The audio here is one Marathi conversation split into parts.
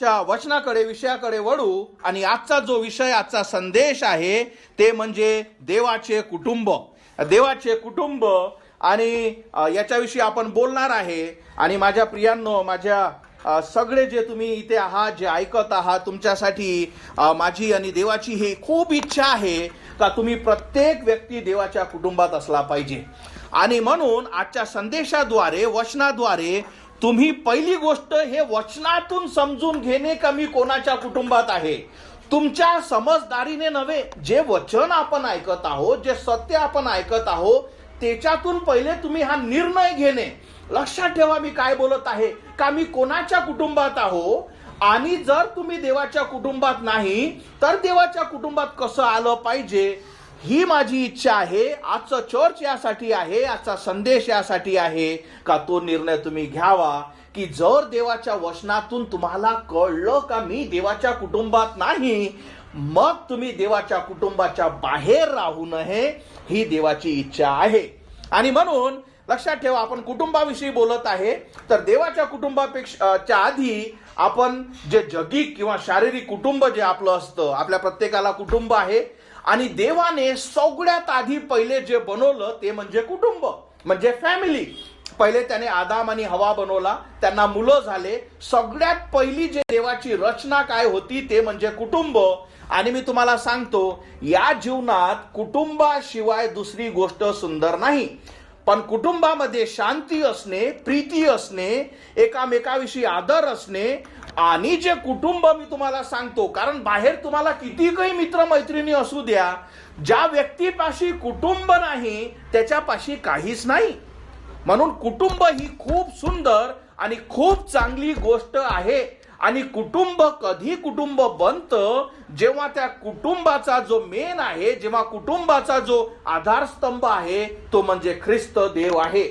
वचनाकडे विषयाकडे वळू आणि आजचा जो विषय आजचा संदेश आहे ते म्हणजे देवाचे कुटुंब. देवाचे कुटुंब आणि याच्याविषयी आपण बोलणार आहे. आणि माझ्या प्रियांनो, माझ्या सगळे जे तुम्ही इथे आहात, जे ऐकत आहात, तुमच्यासाठी माझी आणि देवाची ही खूप इच्छा आहे का तुम्ही प्रत्येक व्यक्ती देवाच्या कुटुंबात असला पाहिजे. आणि म्हणून आजच्या संदेशाद्वारे वचनाद्वारे तुम्ही पहिली गोष्ट हे वचनातून समजून घेणे का मी कोणाच्या कुटुंबात आहे. तुमच्या समजदारीने नव्हे, जे वचन आपण ऐकत आहोत, जे सत्य आपण ऐकत आहोत, त्याच्यातून पहिले तुम्ही हा निर्णय घेणे. लक्षात ठेवा मी काय बोलत आहे, का मी कोणाच्या कुटुंबात आहो. आणि जर तुम्ही देवाच्या कुटुंबात नाही तर देवाच्या कुटुंबात कसं आलं पाहिजे ही माझी इच्छा आहे. आजचं चर्च यासाठी आहे, आजचा संदेश यासाठी आहे का तो निर्णय तुम्ही घ्यावा की जर देवाच्या वचनातून तुम्हाला कळलं का मी देवाच्या कुटुंबात नाही, मग तुम्ही देवाच्या कुटुंबाच्या बाहेर राहू नये, ही देवाची इच्छा आहे. आणि म्हणून लक्षात ठेवा, आपण कुटुंबाविषयी बोलत आहे तर देवाच्या कुटुंबापेक्षा आधी आपण जे जगिक किंवा शारीरिक कुटुंब जे आपलं असतं, आपल्या प्रत्येकाला कुटुंब आहे. आणि देवाने सगळ्यात आधी पहिले जे बनवलं ते म्हणजे कुटुंब, म्हणजे फॅमिली. पहिले त्याने आदाम आणि हवा बनवला, त्यांना मुलं झाले. सगळ्यात पहिली जे देवाची रचना काय होती ते म्हणजे कुटुंब. आणि मी तुम्हाला सांगतो, या जीवनात कुटुंबाशिवाय दुसरी गोष्ट सुंदर नाही. पण कुटुंबामध्ये शांती असणे, प्रीती असणे, एकामेकाविषयी आदर असणे. आणि जे कुटुंब मी तुम्हाला सांगतो, कारण बाहेर तुम्हाला किती काही मित्रमैत्रिणी असू द्या, ज्या व्यक्तीपाशी कुटुंब नाही त्याच्यापाशी काहीच नाही. म्हणून कुटुंब ही खूप सुंदर आणि खूप चांगली गोष्ट आहे. आणि कुटुंब कधी कुटुंब बनतं जेव्हा त्या कुटुंबाचा जो मेन आहे, जेव्हा कुटुंबाचा जो आधारस्तंभ आहे तो म्हणजे ख्रिस्त देव आहे.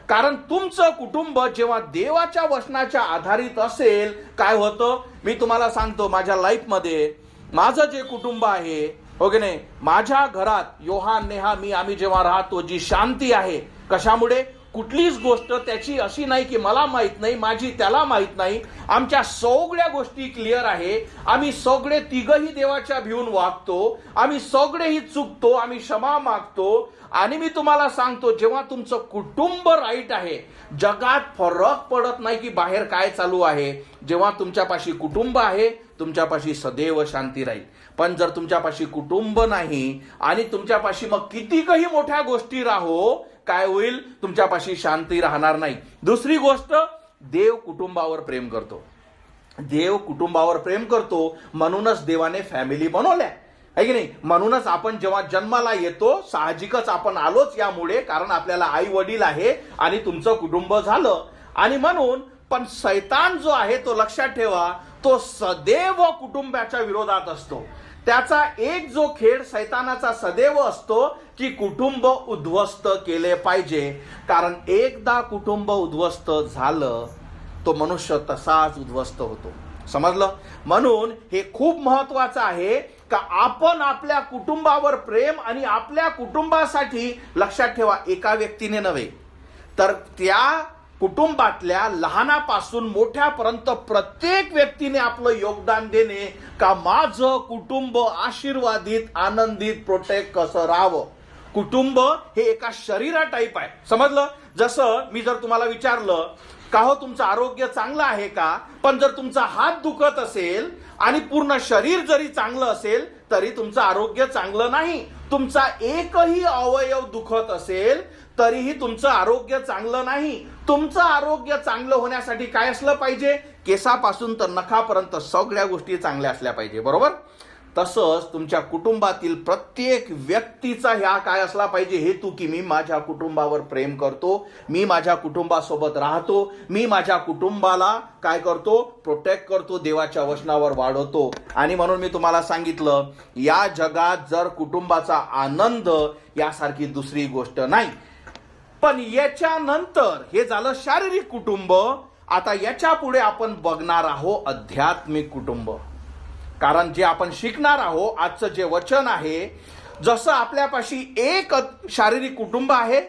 कारण तुमचं कुटुंब जेव्हा देवाच्या वचनाच्या आधारित असेल, काय होतं मी तुम्हाला सांगतो. माझ्या लाईफमध्ये माझं जे कुटुंब आहे, हो की नाही, माझ्या घरात योहान, नेहा, मी आम्ही जेव्हा राहतो, जी शांती आहे, कशामुळे? कुठलीच गोष्ट त्याची अशी नाही की मला माहित नाही, माझी त्याला माहित नाही. आमच्या सगळ्या गोष्टी क्लिअर आहे. आम्ही सगळे तिघही देवाच्या भिवून वागतो, आम्ही सगळेही चुकतो, आम्ही क्षमा मागतो. आणि मी तुम्हाला सांगतो, जेव्हा तुमचं कुटुंब राईट आहे, जगात फरक पडत नाही की बाहेर काय चालू आहे. जेव्हा तुमच्यापाशी कुटुंब आहे, तुमच्यापाशी सदैव शांती राहील. पण जर तुमच्यापाशी कुटुंब नाही आणि तुमच्यापाशी मग किती काही मोठ्या गोष्टी राहो, काय होईल? तुमच्यापाशी शांती राहणार नाही. दुसरी गोष्ट, देव कुटुंबावर प्रेम करतो. देव कुटुंबावर प्रेम करतो, म्हणूनच देवाने फॅमिली बनवल्या आहे की नाही. म्हणूनच आपण जेव्हा जन्माला येतो, साहजिकच आपण आलोच यामुळे, कारण आपल्याला आई वडील आहे आणि तुमचं कुटुंब झालं. आणि म्हणून पण शैतान जो आहे तो लक्षात ठेवा, तो सदैव कुटुंबाच्या विरोधात असतो. त्याचा एक जो खेळ शैतानाचा सदैव असतो की कुटुंब उद्ध्वस्त केले पाहिजे. कारण एकदा कुटुंब उद्ध्वस्त झालं तो मनुष्य तसाच उद्ध्वस्त होतो. समजलं? म्हणून हे खूप महत्वाचं आहे का आपण आपल्या कुटुंबावर प्रेम आणि आपल्या कुटुंबासाठी, लक्षात ठेवा, एका व्यक्तीने नव्हे तर त्या कुटुंबातल्या लहानापासून मोठ्यापर्यंत प्रत्येक व्यक्तीने आपलं योगदान देणे का माझं कुटुंब आशीर्वादित, आनंदित, प्रोटेक्ट कसं राहावं. कुटुंब हे एका शरीरा टाईप आहे. समजलं? जसं मी जर तुम्हाला विचारलं का हो तुमचं आरोग्य चांगलं आहे का, पण जर तुमचा हात दुखत असेल आणि पूर्ण शरीर जरी चांगलं असेल तरी तुमचं आरोग्य चांगलं नाही. तुमचा एकही अवयव दुखत असेल तरीही तुमचं आरोग्य चांगलं नाही. तुमचं आरोग्य चांगलं होण्यासाठी काय असलं पाहिजे? केसापासून तर नखापर्यंत सगळ्या गोष्टी चांगल्या असल्या पाहिजे, बरोबर? तसंच तुमच्या कुटुंबातील प्रत्येक व्यक्तीचा ह्या काय असला पाहिजे हेतू की मी माझ्या कुटुंबावर प्रेम करतो, मी माझ्या कुटुंबासोबत राहतो, मी माझ्या कुटुंबाला काय करतो? प्रोटेक्ट करतो, देवाच्या वचनावर वाढवतो. आणि म्हणून मी तुम्हाला सांगितलं, या जगात जर कुटुंबाचा आनंद यासारखी दुसरी गोष्ट नाही. पण याच्यानंतर हे झालं शारीरिक कुटुंब. आता याच्या पुढे आपण बघणार आहोत आध्यात्मिक कुटुंब. कारण जे आपण शिकणार आहोत, आजचं जे वचन आहे, जसं आपल्यापाशी एक शारीरिक कुटुंब आहे,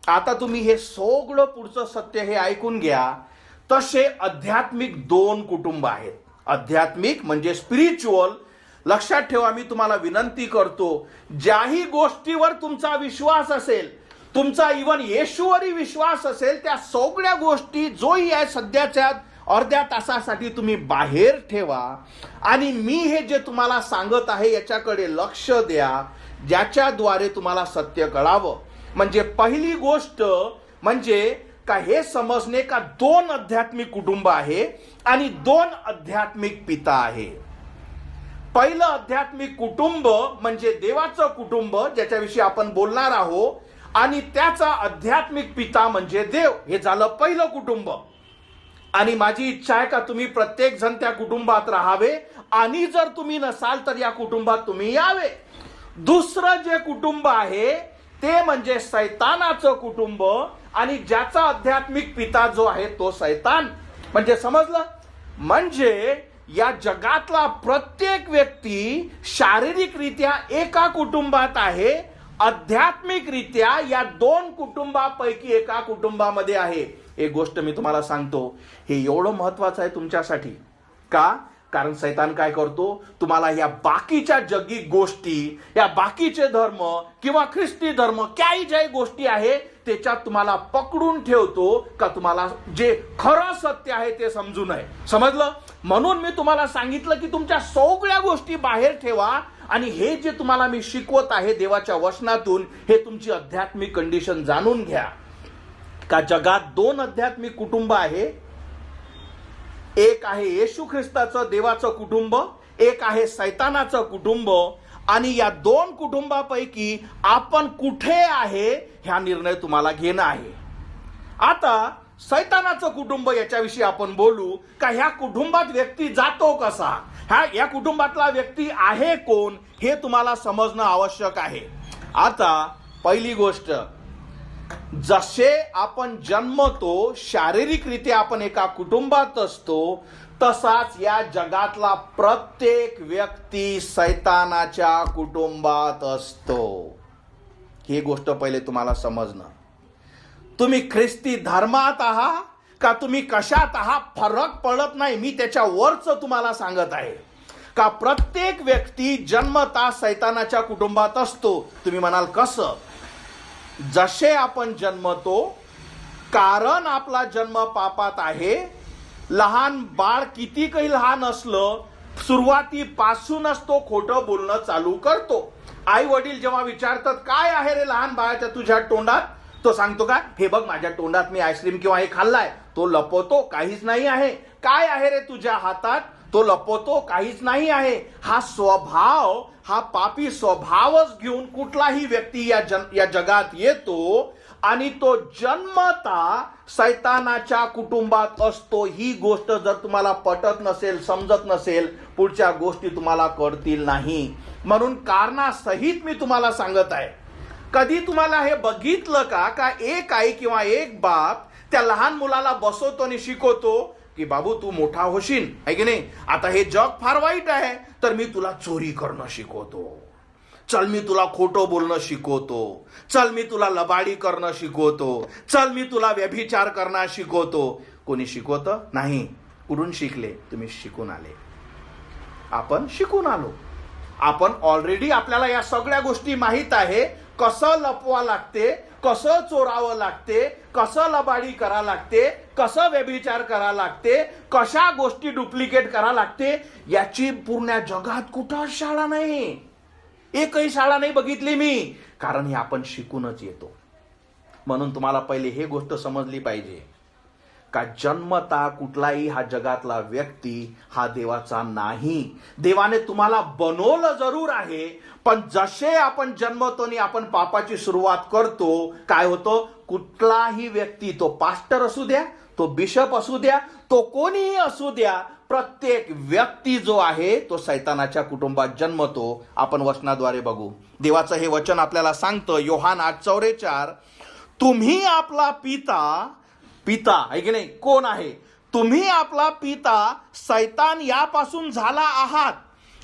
आता तुम्ही हे सगळं पुढचं सत्य हे ऐकून घ्या, तसे आध्यात्मिक दोन कुटुंब आहेत. आध्यात्मिक म्हणजे स्पिरिच्युअल. लक्षात ठेवा, मी तुम्हाला विनंती करतो, ज्याही गोष्टीवर तुमचा विश्वास असेल, तुमचा इवन येशूवरही विश्वास असेल, त्या सगळ्या गोष्टी जोही आहे सध्याच्या अर्ध्या तासासाठी तुम्ही बाहेर ठेवा आणि मी हे जे तुम्हाला सांगत आहे याच्याकडे लक्ष द्या, ज्याच्याद्वारे तुम्हाला सत्य कळावं. म्हणजे पहिली गोष्ट म्हणजे का हे समजणे का 2 आध्यात्मिक कुटुंब आहे आणि 2 आध्यात्मिक पिता आहे. पहिलं आध्यात्मिक कुटुंब म्हणजे देवाचं कुटुंब, ज्याच्याविषयी आपण बोलणार आहोत, आणि त्याचा आध्यात्मिक पिता म्हणजे देव. हे झालं पहिलं कुटुंब. आणि माझी इच्छा आहे का तुम्ही प्रत्येक जण त्या कुटुंबात राहावे, आणि जर तुम्ही नसाल तर या कुटुंबात तुम्ही यावे. दुसरं जे कुटुंब आहे ते म्हणजे सैतानाचं कुटुंब, आणि ज्याचा आध्यात्मिक पिता जो आहे तो सैतान. म्हणजे समजलं? म्हणजे या जगातला प्रत्येक व्यक्ती शारीरिकरित्या एका कुटुंबात आहे, आध्यात्मिकरित्या या 2 कुटुंबापैकी एका कुटुंबामध्ये आहे. एक गोष्ट मी तुम्हाला सांगतो, हे एवढं महत्वाचं आहे तुमच्यासाठी. का? कारण सैतान काय करतो, तुम्हाला या बाकीच्या जगी गोष्टी, या बाकीचे धर्म किंवा ख्रिस्ती धर्म, काही ज्या गोष्टी आहे त्याच्यात तुम्हाला पकडून ठेवतो का तुम्हाला जे खरं सत्य आहे ते समजू नये. समजलं? म्हणून मी तुम्हाला सांगितलं की तुमच्या सगळ्या गोष्टी बाहेर ठेवा आणि हे जे तुम्हाला मी शिकवत आहे देवाच्या वचनातून, हे तुमची आध्यात्मिक कंडिशन जाणून घ्या. का जगात 2 आध्यात्मिक कुटुंब आहे. एक आहे येशू ख्रिस्ताचं देवाचं कुटुंब, एक आहे सैतानाचं कुटुंब. आणि या 2 कुटुंबापैकी आपण कुठे आहे हा निर्णय तुम्हाला घेणं आहे. आता सैतानाचं कुटुंब याच्याविषयी आपण बोलू. का ह्या कुटुंबात व्यक्ती जातो कसा, या कुटुंबातला व्यक्ती आहे कोण, हे तुम्हाला समजणं आवश्यक आहे. आता पहिली गोष्ट, जसे आपण जन्मतो, शारीरिकरित्या आपण एका कुटुंबात असतो, तसाच या जगातला प्रत्येक व्यक्ती सैतानाच्या कुटुंबात असतो. ही गोष्ट पहिले तुम्हाला समजणं. तुम्ही ख्रिस्ती धर्मात आहात का तुम्ही कशात आहात फरक पडत नाही. मी त्याच्या वरचं तुम्हाला सांगत आहे का प्रत्येक व्यक्ती जन्मता सैतानाच्या कुटुंबात असतो. तुम्ही म्हणाल कसं? जसे आपण जन्मतो, कारण आपला जन्म पापात आहे. लहान बाळ किती काही लहान असलं, सुरुवातीपासूनच तो खोटं बोलणं चालू करतो. आई वडील जेव्हा विचारतात काय आहे रे लहान बाळाच्या तुझ्या तोंडात, तो सांगतो का हे बघ माझ्या तोंडात मी आईस्क्रीम किंवा हे खाल्लाय. तो लपवतो, काहीच नाही आहे. काय आहे रे तुझ्या हातात, तो लपवतो, काहीच नाही आहे. हा स्वभाव, हा पापी स्वभावच घेऊन कुठलाही व्यक्ती या जगात येतो आणि तो जन्मता सैतानाच्या कुटुंबात असतो. ही गोष्ट जर तुम्हाला पटत नसेल, समजत नसेल, पुढच्या गोष्टी तुम्हाला कळतील नाही. म्हणून कारणासहित मी तुम्हाला सांगत आहे. कधी तुम्हाला हे बघितलं का एक आई किंवा एक बाप त्या लहान मुलाला बसवतो आणि शिकवतो की बाबू तू मोठा होशील, आहे की नाही, आता हे जग फार वाईट आहे तर मी तुला चोरी करणं शिकवतो, चल मी तुला खोटं बोलणं शिकवतो, चल मी तुला लबाडी करणं शिकवतो, चल मी तुला व्यभिचार करणं शिकवतो. कोणी शिकवतं? नाही. कुठून शिकले? तुम्ही शिकून आले. आपण शिकून आलो. आपण ऑलरेडी, आपल्याला या सगळ्या गोष्टी माहीत आहे. कसं लपवा लागते, कसं चोरावं लागते, कसं लबाडी करा लागते, कसं व्यभिचार करा लागते, कशा गोष्टी डुप्लिकेट करा लागते, याची पूर्ण जगात कुठं शाळा नाही. एकही शाळा नाही बघितली मी. कारण हे आपण शिकूनच येतो. म्हणून तुम्हाला पहिले हे गोष्ट समजली पाहिजे का जन्मता कुठलाही हा जगातला व्यक्ती हा देवाचा नाही. देवाने तुम्हाला बनवलं जरूर आहे, पण जसे आपण जन्मतो आणि आपण पापाची सुरुवात करतो, काय होतं, कुठलाही व्यक्ती, तो पास्टर असू द्या, तो बिशप असू द्या, तो कोणीही असू द्या, प्रत्येक व्यक्ती जो आहे तो सैतानाच्या कुटुंबात जन्मतो. आपण वचनाद्वारे बघू. देवाचं हे वचन आपल्याला सांगतं, योहान 8:44, तुम्ही आपला पिता आहे की नाही, कोण आहे? तुम्ही आपला पिता सैतान यापासून झाला आहात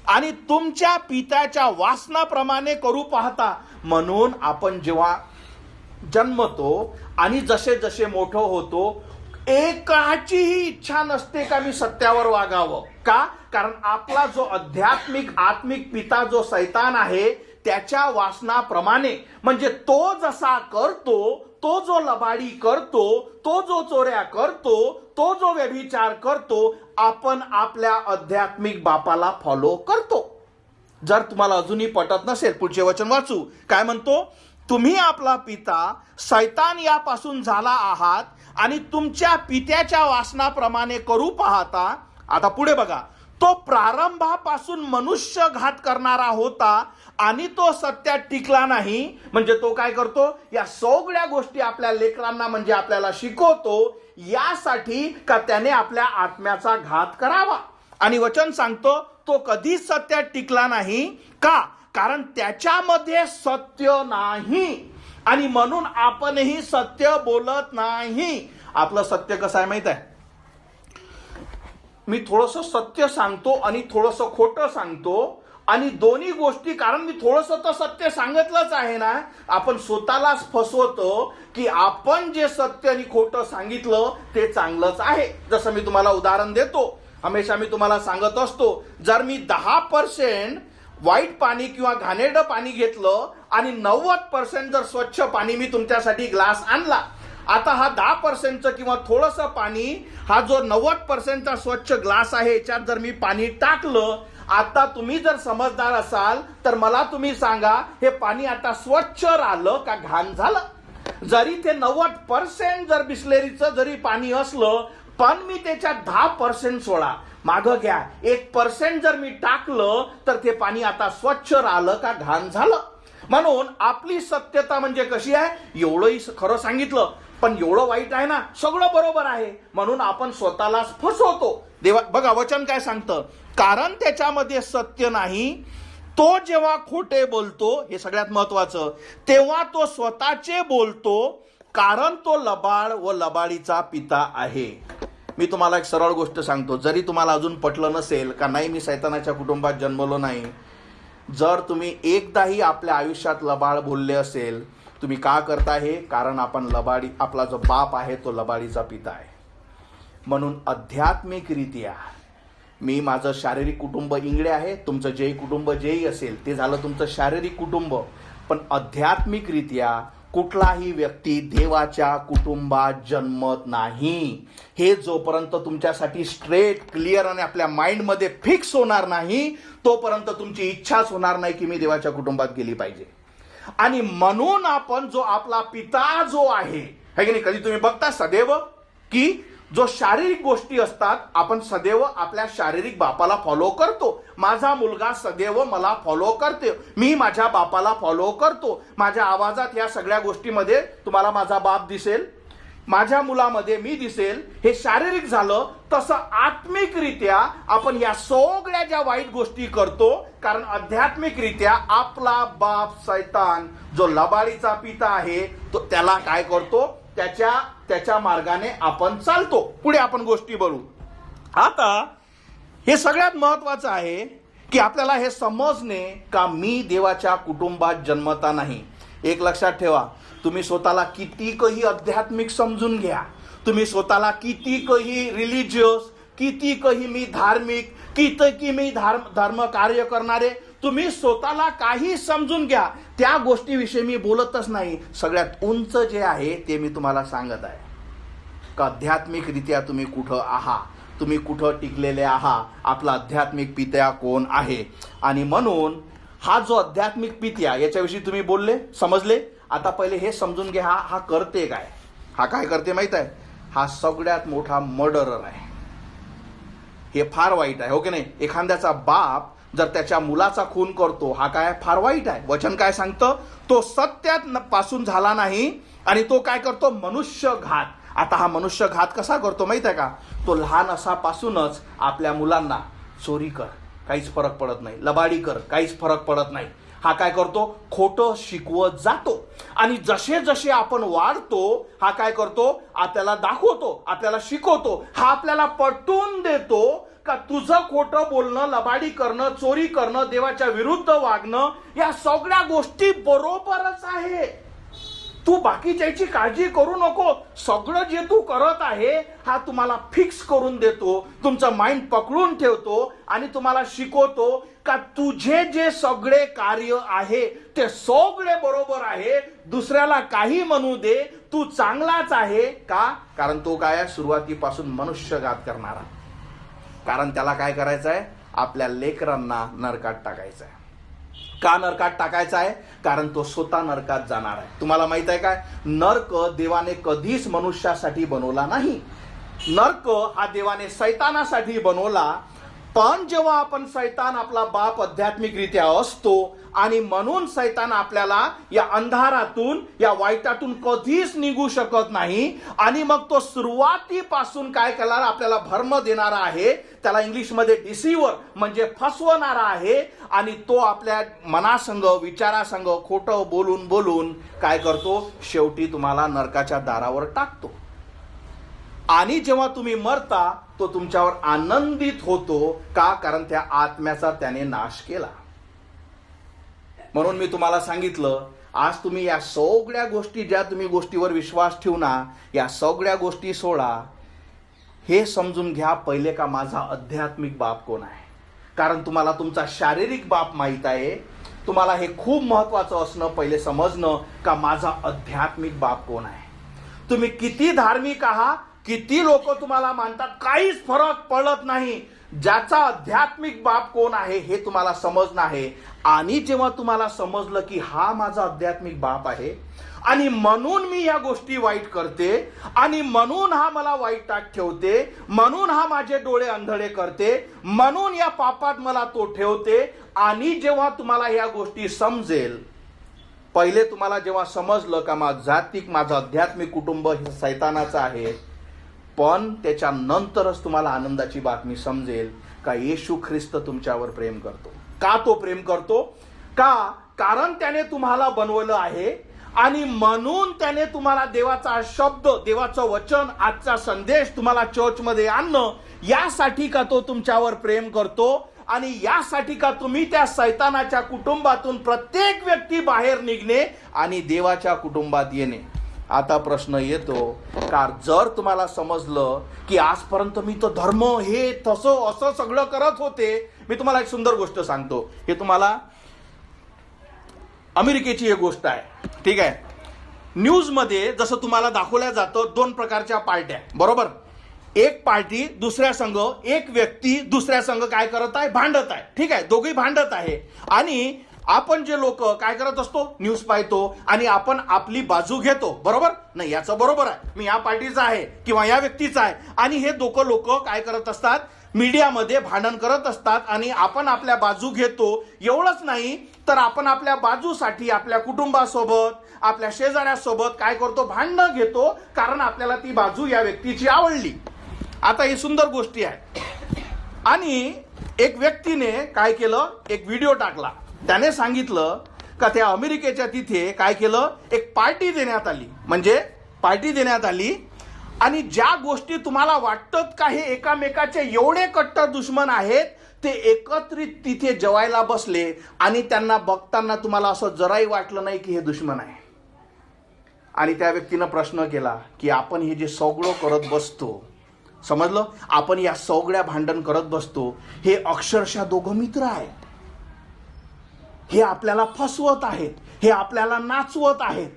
आणि तुमच्या पित्याच्या वासनाप्रमाणे करू पाहता. म्हणून आपण जेव्हा जन्मतो आणि जसे जसे मोठं होतो, एकाचीही इच्छा नसते का मी सत्यावर वागावं. का? कारण आपला जो आत्मिक पिता जो शैतान आहे त्याच्या वासनाप्रमाणे, म्हणजे तो जसा करतो, तो जो लबाडी करतो, तो जो चोऱ्या करतो, तो जो व्यभिचार करतो, आपण आपल्या आध्यात्मिक बापाला फॉलो करतो. जर तुम्हाला अजूनही पटत नसेल, पुढचे वचन वाचू. काय म्हणतो? तुम्ही आपला पिता शैतान यापासून झाला आहात आणि तुमच्या पित्याच्या वासनाप्रमाणे करू पाहता. आता पुढे बघा. तो प्रारंभापासून मनुष्य घात करणारा होता आणि तो सत्यात टिकला नाही. म्हणजे तो काय करतो? या सगळ्या गोष्टी आपल्या लेकरांना म्हणजे आपल्याला शिकवतो यासाठी का त्याने आपल्या आत्म्याचा घात करावा. आणि वचन सांगतो तो कधीच सत्यात टिकला नाही. का? कारण त्याच्यामध्ये सत्य नाही आणि म्हणून आपणही सत्य बोलत नाही. आपलं सत्य कसं आहे माहित आहे? मी थोडंसं सत्य सांगतो आणि थोडंसं खोटं सांगतो आणि दोन्ही गोष्टी, कारण मी थोडंसं तर सत्य सांगितलंच आहे ना, आपण स्वतःलाच फसवतो की आपण जे सत्य आणि खोटं सांगितलं ते चांगलंच आहे. जसं मी तुम्हाला उदाहरण देतो, हमेशा मी तुम्हाला सांगत असतो, जर मी 10% वाईट पाणी किंवा घाणेरडं पाणी घेतलं आणि 90% जर स्वच्छ पाणी मी तुमच्यासाठी ग्लास आणला, आता हा 10% किंवा थोडंसं पाणी, हा जो 90%चा स्वच्छ ग्लास आहे याच्यात जर मी पाणी टाकलं, आता तुम्ही जर समजदार असाल तर मला तुम्ही सांगा, हे पाणी आता स्वच्छ राहिलं का घाण झालं? जरी ते 90% जर बिस्लेरीचं जरी पाणी असलं, पण मी त्याच्यात 10% सोडा, मागं घ्या, 1% जर मी टाकलं तर ते पाणी आता स्वच्छ राहिलं का घाण झालं? म्हणून आपली सत्यता म्हणजे कशी आहे? एवढंही खरं सांगितलं पण एवढं वाईट आहे ना, सगळं बरोबर आहे, म्हणून आपण स्वतःलाच फसवतो. देवा बघा वचन काय सांगतं? कारण त्याच्यामध्ये सत्य नाही. तो जेव्हा खोटे बोलतो, हे सगळ्यात महत्वाचं, तेव्हा तो स्वतःचे बोलतो, कारण तो लबाड व लबाडीचा पिता आहे. मी तुम्हाला एक सरळ गोष्ट सांगतो, जरी तुम्हाला अजून पटलं नसेल का नाही मी शैतानाच्या कुटुंबात जन्मलो नाही, जर तुम्ही एकदाही आपल्या आयुष्यात लबाड बोलले असेल, तुम्ही का करता हे? कारण आपला जो बाप आहे तो लबाडीचा पिता आहे. म्हणून आध्यात्मिकरित्या मी, माझं शारीरिक कुटुंब इंगळे आहे, तुमचं जे कुटुंब जेही असेल ते झालं तुमचं शारीरिक कुटुंब, पण आध्यात्मिकरित्या कुठलाही व्यक्ती देवाच्या कुटुंबात जन्मत नाही. हे जोपर्यंत तुमच्यासाठी स्ट्रेट क्लिअर आणि आपल्या माइंडमध्ये फिक्स होणार नाही, तोपर्यंत तुमची इच्छाच होणार नाही की मी देवाच्या कुटुंबात गेली पाहिजे. आणि म्हणून आपण जो आपला पिता जो आहे की नाही, कधी तुम्ही बघता सदैव की जो शारीरिक गोष्टी असतात, आपण सदैव आपल्या शारीरिक बापाला फॉलो करतो. माझा मुलगा सदैव मला फॉलो करते, मी माझ्या बापाला फॉलो करतो. माझ्या आवाजात या सगळ्या गोष्टीमध्ये तुम्हाला माझा बाप दिसेल, माझ्या मुलामध्ये मी दिसेल. हे शारीरिक झालं. तसं आत्मिकरित्या आपण या सगळ्या ज्या वाईट गोष्टी करतो, कारण आध्यात्मिकरित्या आपला बाप शैतान जो लबाडीचा पिता आहे तो त्याला काय करतो? त्याच्या मार्गाने आपण चालतो. पुढे आपण गोष्टी बघू. आता हे सगळ्यात महत्वाचं आहे की आपल्याला हे समजणे का मी देवाच्या कुटुंबात जन्मता नाही. एक लक्षात ठेवा, तुम्ही स्वतःला कितीकही आध्यात्मिक समजून घ्या, तुम्ही स्वतःला कितीकही रिलिजियस, कितीकही मी धार्मिक, किती मी धर्म कार्य करणारे, तुम्ही स्वतःला काही समजून घ्या, त्या गोष्टीविषयी मी बोलतच नाही. सगळ्यात उंच जे आहे ते मी तुम्हाला सांगत आहे का आध्यात्मिकरित्या तुम्ही कुठं आहात, तुम्ही कुठं टिकलेले आहात, आपला आध्यात्मिक पित्या कोण आहे. आणि म्हणून हा जो आध्यात्मिक पित्या, याच्याविषयी तुम्ही बोलले, समजले. आता पहिले हे समजून घ्या, हा करते काय? हा काय करते माहित आहे? हा सगळ्यात मोठा मर्डरर आहे. हे फार वाईट आहे, हो की नाही? एखाद्याचा बाप जर त्याच्या मुलाचा खून करतो, हा काय फार वाईट आहे. वचन काय सांगतं? तो सत्यात पासून झाला नाही आणि तो काय करतो? मनुष्य घात. आता हा मनुष्य घात कसा करतो माहित आहे का? तो लहान असापासूनच आपल्या मुलांना चोरी कर, काहीच फरक पडत नाही, लबाडी कर, काहीच फरक पडत नाही, हा काय करतो? खोटं शिकवत जातो. आणि जसे जसे आपण वाढतो, हा काय करतो? आपल्याला दाखवतो, आपल्याला शिकवतो, हा आपल्याला पटवून देतो का तुझं खोटं बोलणं, लबाडी करणं, चोरी करणं, देवाच्या विरुद्ध वागणं, या सगळ्या गोष्टी बरोबरच आहे. तू बाकीच्याची काळजी करू नको, सगळं जे तू करत आहे हा तुम्हाला फिक्स करून देतो, तुमचं माइंड पकडून ठेवतो आणि तुम्हाला शिकवतो का तुझे जे सगळे कार्य आहे ते सगळे बरोबर आहे, दुसऱ्याला काही म्हणू दे, तू चांगलाच आहे. का? कारण तो काय आहे, सुरुवातीपासून मनुष्यघात करणारा. कारण त्याला काय करायचं आहे, आपल्या लेकरांना नरकात टाकायचं आहे. का नरकात टाकायचा आहे? कारण तो स्वतः नरकात जाणार आहे. तुम्हाला माहित आहे काय, नरक देवाने कधीच मनुष्यासाठी बनवला नाही. नरक हा देवाने सैतानासाठी बनवला. पण जेव्हा आपण सैतान आपला बाप आध्यात्मिकरित्या असतो आणि म्हणून सैतान आपल्याला या अंधारातून या वाईटातून कधीच निघू शकत नाही आणि मग तो सुरुवातीपासून काय करणार, आपल्याला भ्रम देणारा आहे. त्याला इंग्लिशमध्ये डिसिव्हर म्हणजे फसवणारा आहे. आणि तो आपल्या मनासंग विचारासंग खोटं बोलून बोलून काय करतो, शेवटी तुम्हाला नरकाच्या दारावर टाकतो. आणि जेव्हा तुम्ही मरता तो तुमच्यावर आनंदित होतो. का? कारण त्या आत्म्याचा त्याने नाश केला. म्हणून मी तुम्हाला सांगितलं, आज तुम्ही या सगळ्या गोष्टी, ज्या तुम्ही गोष्टीवर विश्वास ठेवना, या सगळ्या गोष्टी सोडा. हे समजून घ्या पहिले का माझा आध्यात्मिक बाप कोण आहे. कारण तुम्हाला तुमचा शारीरिक बाप माहित आहे. तुम्हाला हे खूप महत्वाचं असणं पहिले समजणं का माझा आध्यात्मिक बाप कोण आहे. तुम्ही किती धार्मिक आहात, किती लोक तुम्हाला मानतात, काहीच फरक पडत नाही. ज्याचा आध्यात्मिक बाप कोण आहे हे तुम्हाला समजणं आहे. आणि जेव्हा तुम्हाला समजलं की हा माझा आध्यात्मिक बाप आहे आणि म्हणून मी या गोष्टी वाईट करते आणि म्हणून हा मला वाईटात ठेवते, म्हणून हा माझे डोळे अंधळे करते, म्हणून या पापात मला तो ठेवते. आणि जेव्हा तुम्हाला या गोष्टी समजेल, पहिले तुम्हाला जेव्हा समजलं का माझं आध्यात्मिक कुटुंब हे सैतानाचं आहे, पण त्याच्यानंतरच तुम्हाला आनंदाची बातमी समजेल का येशू ख्रिस्त तुमच्यावर प्रेम करतो. का तो प्रेम करतो? का? कारण त्याने तुम्हाला बनवलं आहे आणि म्हणून त्याने तुम्हाला देवाचा शब्द, देवाचं वचन, आजचा संदेश तुम्हाला चर्चमध्ये आणणं, यासाठी का तो तुमच्यावर प्रेम करतो. आणि यासाठी का तुम्ही त्या सैतानाच्या कुटुंबातून प्रत्येक व्यक्ती बाहेर निघणे आणि देवाच्या कुटुंबात येणे. आता प्रश्न येतो का, जर तुम्हाला समजलं की आजपर्यंत मी तर धर्म हे तसं असं सगळं करत होते. मी तुम्हाला एक सुंदर गोष्ट सांगतो. हे तुम्हाला अमेरिकेची एक गोष्ट आहे, ठीक आहे. न्यूजमध्ये जसं तुम्हाला दाखवल्या जातं दोन प्रकारच्या पार्ट्या, बरोबर. एक पार्टी दुसऱ्या संघ, एक व्यक्ती दुसऱ्या संघ काय करत आहे, भांडत आहे, ठीक आहे. दोघे भांडत आहे आणि आपण जे लोक काय करत असतो, न्यूज पाहतो आणि आपण आपली बाजू घेतो, बरोबर. नाही, याचं बरोबर आहे, मी या पार्टीचा आहे किंवा या व्यक्तीचा आहे. आणि हे दोघं लोक काय करत असतात, मीडियामध्ये भांडण करत असतात आणि आपण आपल्या बाजू घेतो. एवढंच नाही तर आपण आपल्या बाजूसाठी आपल्या कुटुंबासोबत, आपल्या शेजाऱ्यासोबत काय करतो, भांडण घेतो, कारण आपल्याला ती बाजू या व्यक्तीची आवडली. आता ही सुंदर गोष्टी आहे. आणि एक व्यक्तीने काय केलं, एक व्हिडिओ टाकला. त्याने सांगितलं का त्या अमेरिकेच्या तिथे काय केलं, एक पार्टी देण्यात आली, म्हणजे पार्टी देण्यात आली. आणि ज्या गोष्टी तुम्हाला वाटतात का हे एकामेकाचे एवढे कट्टर दुश्मन आहेत, ते एकत्रित तिथे जेवायला बसले आणि त्यांना बघताना तुम्हाला असं जराही वाटलं नाही की हे दुश्मन आहे. आणि त्या व्यक्तीनं प्रश्न केला की आपण हे जे सगळं करत बसतो, समजलं, आपण या सगळ्या भांडण करत बसतो, हे अक्षरशः दोघं मित्र आहेत. हे आपल्याला फसवत आहेत, हे आपल्याला नाचवत आहेत.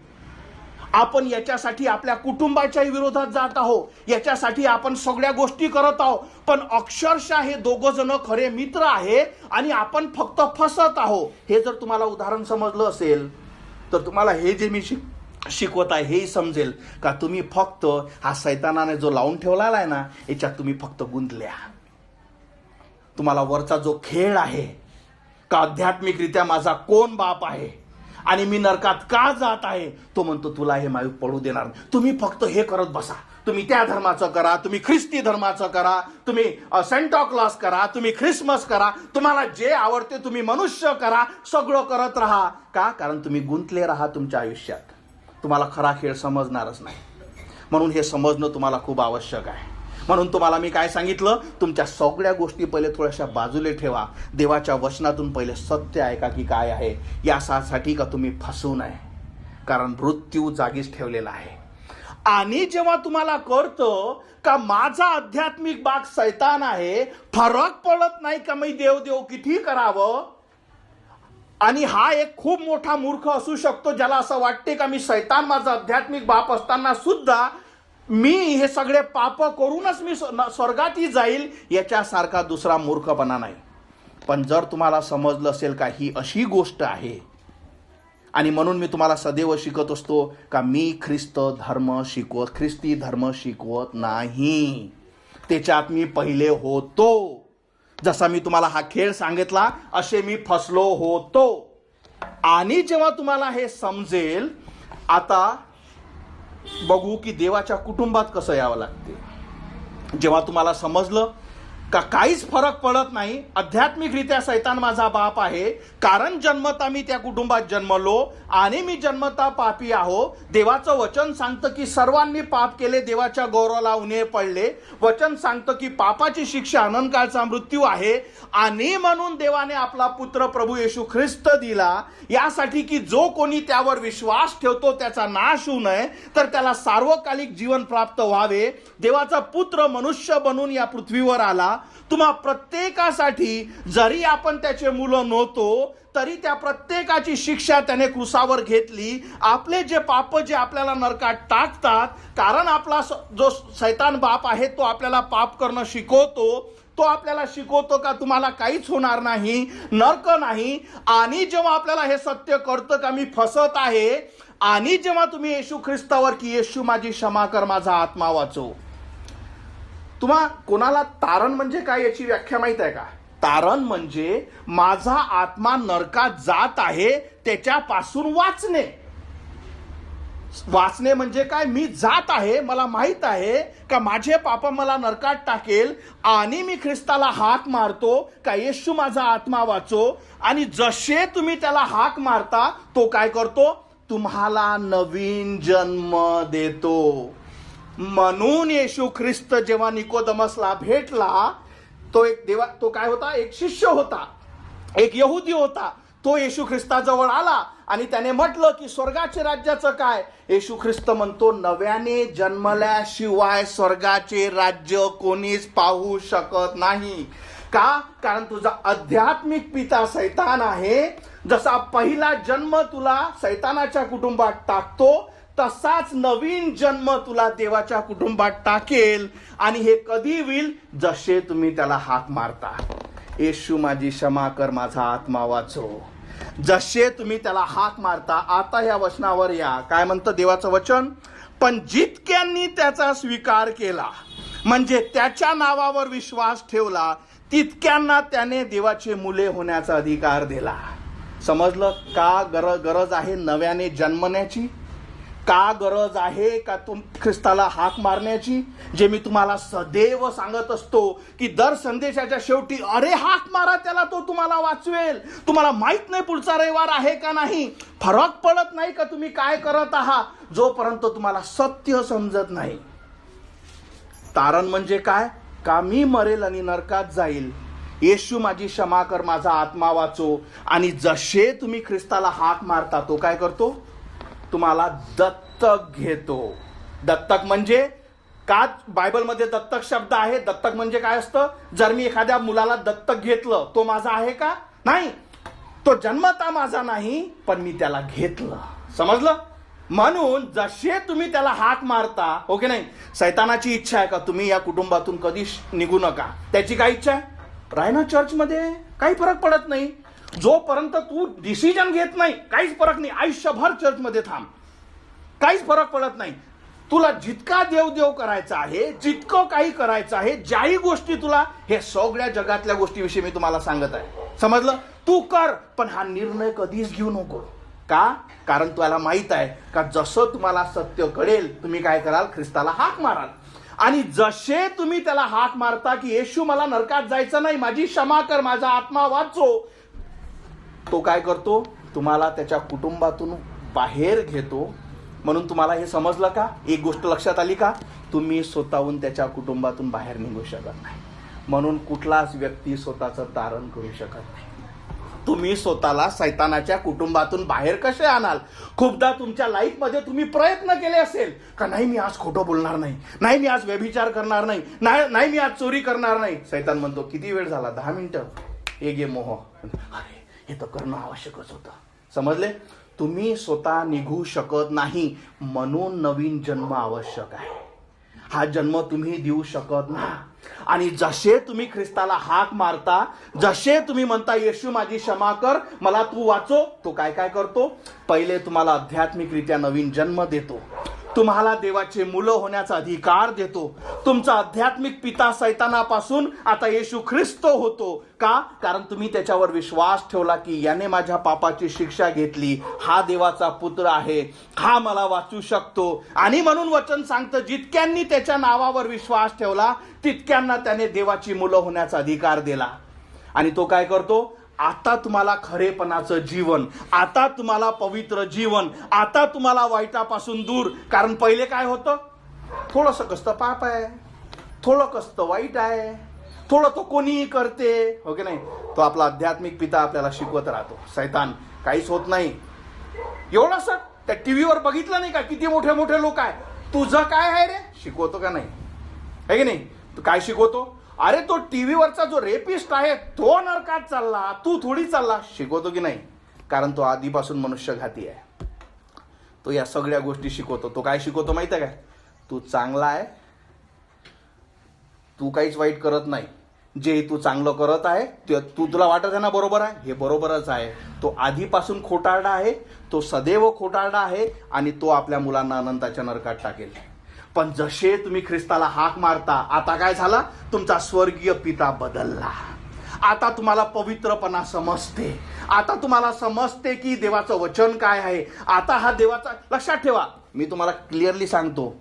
आपण याच्यासाठी आपल्या कुटुंबाच्याही विरोधात जात आहोत, याच्यासाठी आपण सगळ्या गोष्टी करत आहोत, पण अक्षरशः हे दोघं जण खरे मित्र आहेत आणि आपण फक्त फसत आहोत. हे जर तुम्हाला उदाहरण समजलं असेल तर तुम्हाला हे जे मी शिकवत आहे हेही समजेल का तुम्ही फक्त हा सैतानाने जो लावून ठेवलेला आहे ना, याच्यात तुम्ही फक्त गुंतल्या. तुम्हाला वरचा जो खेळ आहे का आध्यात्मिकरित्या माझा कोण बाप आहे आणि मी नरकात का जात आहे, तो म्हणतो तुला हे माहीत पडू देणार. तुम्ही फक्त हे करत बसा, तुम्ही त्या धर्माचं करा, तुम्ही ख्रिस्ती धर्माचं करा, तुम्ही सेंटा क्लॉज करा, तुम्ही ख्रिसमस करा, तुम्हाला जे आवडते तुम्ही मनुष्य करा, सगळं करत राहा. का? कारण तुम्ही गुंतले राहा तुमच्या आयुष्यात, तुम्हाला खरा खेळ समजणारच नाही. म्हणून हे समजणं तुम्हाला खूप आवश्यक आहे. म्हणून तुम्हाला मी काय सांगितलं, तुमच्या सगळ्या गोष्टी पहिले थोड्याशा बाजूला ठेवा. देवाच्या वचनातून पहिले सत्य ऐका की काय आहे, यासाठी का तुम्ही फसू नये. कारण मृत्यू जागीच ठेवलेला आहे. आणि जेव्हा तुम्हाला कळतं का माझा आध्यात्मिक बाग सैतान आहे, फरक पडत नाही का मी देव किती करावं, आणि हा एक खूप मोठा मूर्ख असू शकतो ज्याला असं वाटते का मी सैतान माझा आध्यात्मिक बाप असताना सुद्धा मी हे सगळे पाप करूनच मी स्वर्गाती जाईल, याच्यासारखा दुसरा मूर्खपणा नाही. पण जर तुम्हाला समजलं असेल का ही अशी गोष्ट आहे, आणि म्हणून मी तुम्हाला सदैव शिकत असतो का मी ख्रिस्ती धर्म शिकवत नाही, त्याच्यात मी पहिले होतो. जसा मी तुम्हाला हा खेळ सांगितला असे मी फसलो होतो. आणि जेव्हा तुम्हाला हे समजेल, आता बघू की देवाच्या कुटुंबात कसं यावं लागते. जेव्हा तुम्हाला समजलं का काहीच फरक पडत नाही, आध्यात्मिकरित्या सैतान माझा बाप आहे, कारण जन्मता मी त्या कुटुंबात जन्मलो आणि मी जन्मता पापी आहो. देवाचं वचन सांगतं की सर्वांनी पाप केले, देवाच्या गौरवाला उणे पडले. वचन सांगतं की पापाची शिक्षा अनंतकाळचा मृत्यू आहे, आणि म्हणून देवाने आपला पुत्र प्रभू येशू ख्रिस्त दिला, यासाठी की जो कोणी त्यावर विश्वास ठेवतो त्याचा नाश होऊ नये, तर त्याला सार्वकालिक जीवन प्राप्त व्हावे. देवाचा पुत्र मनुष्य बनून या पृथ्वीवर आला. तुम्हा प्रत्येकासाठी, जरी आपण त्याचे मुलं नव्हतो तरी त्या प्रत्येकाची शिक्षा त्याने क्रुसावर घेतली. आपले जे पाप जे आपल्याला नरकात टाकतात, कारण आपला जो सैतान बाप आहे तो आपल्याला पाप करणं शिकवतो, तो आपल्याला शिकवतो का तुम्हाला काहीच होणार नाही, नरक नाही. आणि जेव्हा आपल्याला हे सत्य कळतं का मी फसत आहे, आणि जेव्हा तुम्ही येशू ख्रिस्तावर की येशू माझी क्षमा कर, माझा आत्मा वाचव. तुम्हा कोणाला तारण म्हणजे काय याची व्याख्या माहित आहे का? तारण म्हणजे माझा आत्मा नरकात जात आहे त्याच्यापासून वाचणे. वाचणे म्हणजे काय? मी जात आहे, मला माहित आहे का माझे पाप मला नरकात टाकेल, आणि मी ख्रिस्ताला हाक मारतो का येशू माझा आत्मा वाचो. आणि जसे तुम्ही त्याला हाक मारता तो काय करतो? तुम्हाला नवीन जन्म देतो. म्हणून येशू ख्रिस्त जेव्हा निकोदमसला भेटला, तो काय होता? एक शिष्य होता, एक यहुदी होता. तो येशू ख्रिस्ताजवळ आला आणि त्याने म्हटलं की स्वर्गाचे राज्याचं काय? येशू ख्रिस्त म्हणतो, नव्याने जन्मल्याशिवाय स्वर्गाचे राज्य कोणीच पाहू शकत नाही. का? कारण तुझा आध्यात्मिक पिता सैतान आहे. जसा पहिला जन्म तुला सैतानाच्या कुटुंबात टाकतो, तसाच नवीन जन्म तुला देवाच्या कुटुंबात टाकेल. आणि हे कधी होईल? जसे तुम्ही त्याला हाक मारता, येशू माझी क्षमा कर, माझा आत्मा वाचव. जसे तुम्ही त्याला हाक मारता. आता ह्या वचनावर या. काय म्हणतं देवाचं वचन? पण जितक्यांनी त्याचा स्वीकार केला, म्हणजे त्याच्या नावावर विश्वास ठेवला, तितक्यांना त्याने देवाचे मुले होण्याचा अधिकार दिला. समजलं का गरज आहे नव्याने जन्मण्याची? का गरज आहे का ख्रिस्ताला हाक मारण्याची? जे मी तुम्हाला सदैव सांगत असतो की दर संदेशाच्या शेवटी, अरे हाक मारा त्याला, तो तुम्हाला वाचवेल. तुम्हाला माहित नाही पुढचा रविवार आहे का नाही, फरक पडत नाही का तुम्ही काय करत आहात, जोपर्यंत तुम्हाला सत्य समजत नाही. तारण म्हणजे काय? का मी मरेल आणि नरकात जाईल, येशू माझी क्षमा कर, माझा आत्मा वाचो. आणि जसे तुम्ही ख्रिस्ताला हाक मारता, तो काय करतो? तुम्हाला दत्तक घेतो. दत्तक म्हणजे का? बायबलमध्ये दत्तक शब्द आहे. दत्तक म्हणजे काय असतं? जर मी एखाद्या मुलाला दत्तक घेतलं, तो माझा आहे का? नाही. तो जन्मता माझा नाही, पण मी त्याला घेतलं. समजलं? म्हणून जसे तुम्ही त्याला हाक मारता, हो की नाही? सैतानाची इच्छा आहे का तुम्ही या कुटुंबातून कधी निघू नका? त्याची काय इच्छा आहे? राहायना चर्चमध्ये, काही फरक पडत नाही. जोपर्यंत तू डिसिजन घेत नाही, काहीच फरक नाही. आयुष्यभर चर्चमध्ये थांब, काहीच फरक पडत नाही. तुला जितका देव करायचा आहे, जितकं काही करायचं आहे, ज्याही गोष्टी तुला, हे सगळ्या जगातल्या गोष्टीविषयी मी तुम्हाला सांगत आहे. समजलं? तू कर, पण हा निर्णय कधीच घेऊ नको. का? कारण तुला माहित आहे का जसं तुम्हाला सत्य कळेल, तुम्ही काय कराल? ख्रिस्ताला हाक माराल. आणि जसे तुम्ही त्याला हाक मारता की येशू मला नरकात जायचं नाही, माझी क्षमा कर, माझा आत्मा वाचो, तो काय करतो? तुम्हाला त्याच्या कुटुंबातून बाहेर घेतो. म्हणून तुम्हाला हे समजलं का? एक गोष्ट लक्षात आली का? तुम्ही स्वतःहून त्याच्या कुटुंबातून बाहेर निघू शकत नाही. म्हणून कुठलाच व्यक्ती स्वतःचं तारण करू शकत नाही. तुम्ही स्वतःला सैतानाच्या कुटुंबातून बाहेर कसे आणाल? खूपदा तुमच्या लाईफमध्ये तुम्ही प्रयत्न केले असेल का, नाही मी आज खोटं बोलणार नाही, नाही मी आज व्यभिचार करणार नाही, नाही मी आज चोरी करणार नाही. सैतान म्हणतो किती वेळ झाला, 10 मिनिटं, हे गे मोह, अरे हे तर करणं आवश्यकच होतं. समजले? तुम्ही स्वतः निघू शकत नाही, म्हणून नवीन जन्म आवश्यक आहे. हा जन्म तुम्ही देऊ शकत नाही. आणि जसे तुम्ही ख्रिस्ताला हाक मारता, जसे तुम्ही म्हणता येशू माझी क्षमा कर, मला तू वाचव, तो काय काय करतो? पहिले तुम्हाला आध्यात्मिकरित्या नवीन जन्म देतो, तुम्हाला देवाचे मुलं होण्याचा अधिकार देतो. तुमचा आध्यात्मिक पिता सैतानापासून आता येशू ख्रिस्त होतो. का? कारण तुम्ही त्याच्यावर विश्वास ठेवला की याने माझ्या पापाची शिक्षा घेतली, हा देवाचा पुत्र आहे, हा मला वाचू शकतो. आणि म्हणून वचन सांगतं, जितक्यांनी त्याच्या नावावर विश्वास ठेवला तितक्यांना त्याने देवाची मुलं होण्याचा अधिकार दिला. आणि तो काय करतो? आता तुम्हाला खरेपणाचं जीवन, आता तुम्हाला पवित्र जीवन, आता तुम्हाला वाईटापासून दूर. कारण पहिले काय होतं? थोडंसं कसतं पाप आहे, थोडं कसतं वाईट आहे, थोडं तो कोणीही करते, हो की नाही? तो आपला आध्यात्मिक पिता आपल्याला शिकवत राहतो, सैतान काहीच होत नाही. एवढंसं त्या टीव्हीवर बघितलं नाही का, किती मोठे मोठे लोक आहे, तुझं काय आहे रे? शिकवतो का नाही? आहे की नाही? काय शिकवतो? अरे तो टीव्हीवरचा जो रेपिस्ट आहे तो नरकात चालला, तू थोडी चालला. शिकवतो की नाही? कारण तो आधीपासून मनुष्यघाती आहे. तो या सगळ्या गोष्टी शिकवतो. तो काय शिकवतो माहिती आहे काय? तू चांगला आहे, तू काहीच वाईट करत नाही, जे तू चांगलं करत आहे ते तू, तुला वाटत आहे ना बरोबर आहे, हे बरोबरच आहे. तो आधीपासून खोटारडा आहे, तो सदैव खोटारडा आहे, आणि तो आपल्या मुलांना अनंताच्या नरकात टाकेल. पण जसे तुम्ही ख्रिस्ताला हाक मारता, आता काय झाला? तुमचा स्वर्गीय पिता बदलला. आता तुम्हाला पवित्रपणा समजते, आता तुम्हाला समजते की देवाचं वचन काय आहे. आता हा देवाचा, लक्षात ठेवा, मी तुम्हाला क्लिअरली सांगतो,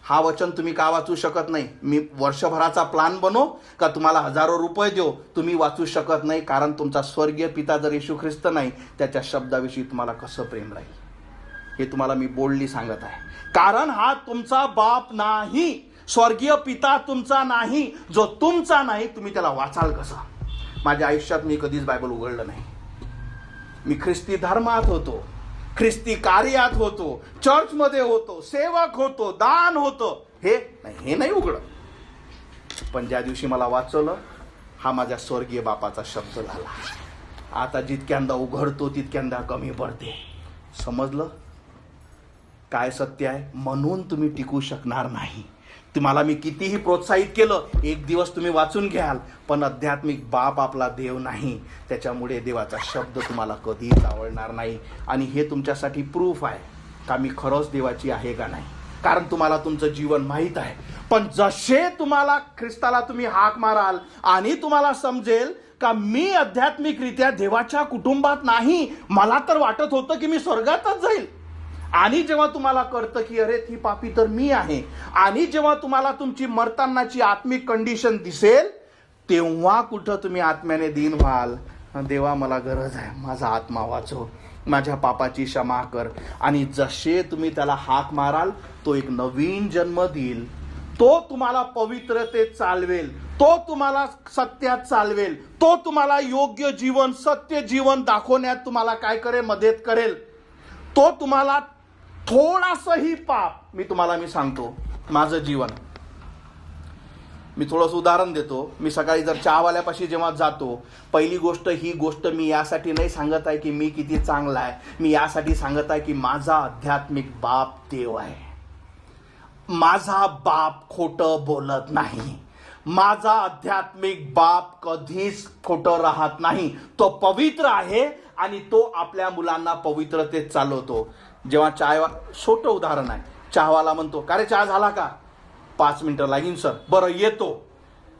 हा वचन तुम्ही का वाचू शकत नाही? मी वर्षभराचा प्लान बनवू का तुम्हाला हजारो रुपये देऊ, तुम्ही वाचू शकत नाही. कारण तुमचा स्वर्गीय पिता जर येशू ख्रिस्त नाही, त्याच्या शब्दाविषयी तुम्हाला कसं प्रेम राहील? हे तुम्हाला मी बोल्डली सांगत आहे. कारण हा तुमचा बाप नाही, स्वर्गीय पिता तुमचा नाही. जो तुमचा नाही, तुम्ही त्याला वाचाल कसं? माझ्या आयुष्यात मी कधीच बायबल उघडलं नाही. मी ख्रिस्ती धर्मात होतो, ख्रिस्ती कार्यात होतो, चर्चमध्ये होतो, सेवक होतो, दान होतो, हे नाही उघडत. पण ज्या दिवशी मला वाचवलं, हा माझ्या स्वर्गीय बापाचा शब्द झाला. आता जितक्यांदा उघडतो तितक्यांदा कमी पडते. समजलं काय सत्य आहे? म्हणून तुम्ही टिकू शकणार नाही. तुम्हाला मी कितीही प्रोत्साहित केलं, एक दिवस तुम्ही वाचून घ्याल, पण आध्यात्मिक बाप आपला देव नाही. त्याच्यामुळे देवाचा शब्द तुम्हाला कधीच आवडणार नाही. आणि हे तुमच्यासाठी प्रूफ आहे का मी खरंच देवाची आहे का नाही. कारण तुम्हाला तुमचं जीवन माहीत आहे. पण जसे तुम्हाला ख्रिस्ताला तुम्ही हाक माराल आणि तुम्हाला समजेल का मी आध्यात्मिकरित्या देवाच्या कुटुंबात नाही, मला तर वाटत होतं की मी स्वर्गातच जाईल. आणि जेव्हा तुम्हाला कळतं की अरे ती पापी तर मी आहे, आणि जेव्हा तुम्हाला तुमची मरतानाची आत्मिक कंडिशन दिसेल, तेव्हा कुठं तुम्ही आत्म्याने दीन व्हाल, देवा मला गरज आहे, माझा आत्मा वाचव, माझ्या पापाची क्षमा कर. आणि जसे तुम्ही त्याला हाक माराल, तो एक नवीन जन्म देईल, तो तुम्हाला पवित्रतेत चालवेल, तो तुम्हाला सत्यात चालवेल, तो तुम्हाला योग्य जीवन, सत्य जीवन दाखवण्यात तुम्हाला काय करेल? मदत करेल. तो तुम्हाला थोडासही पाप, मी सांगतो माझं जीवन, मी थोडंसं उदाहरण देतो. मी सकाळी जर चहावाल्यापाशी जेव्हा जातो, पहिली गोष्ट, ही गोष्ट मी यासाठी नाही सांगत आहे की मी किती चांगला आहे, मी यासाठी सांगत आहे की माझा आध्यात्मिक बाप देव आहे. माझा बाप खोटं बोलत नाही. माझा आध्यात्मिक बाप कधीच खोटं राहत नाही. तो पवित्र आहे आणि तो आपल्या मुलांना पवित्रतेत चालवतो. जेव्हा छोटं उदाहरण आहे, चहावाला म्हणतो का रे चहा झाला का? 5 मिनिटं लागीन सर. बरं येतो.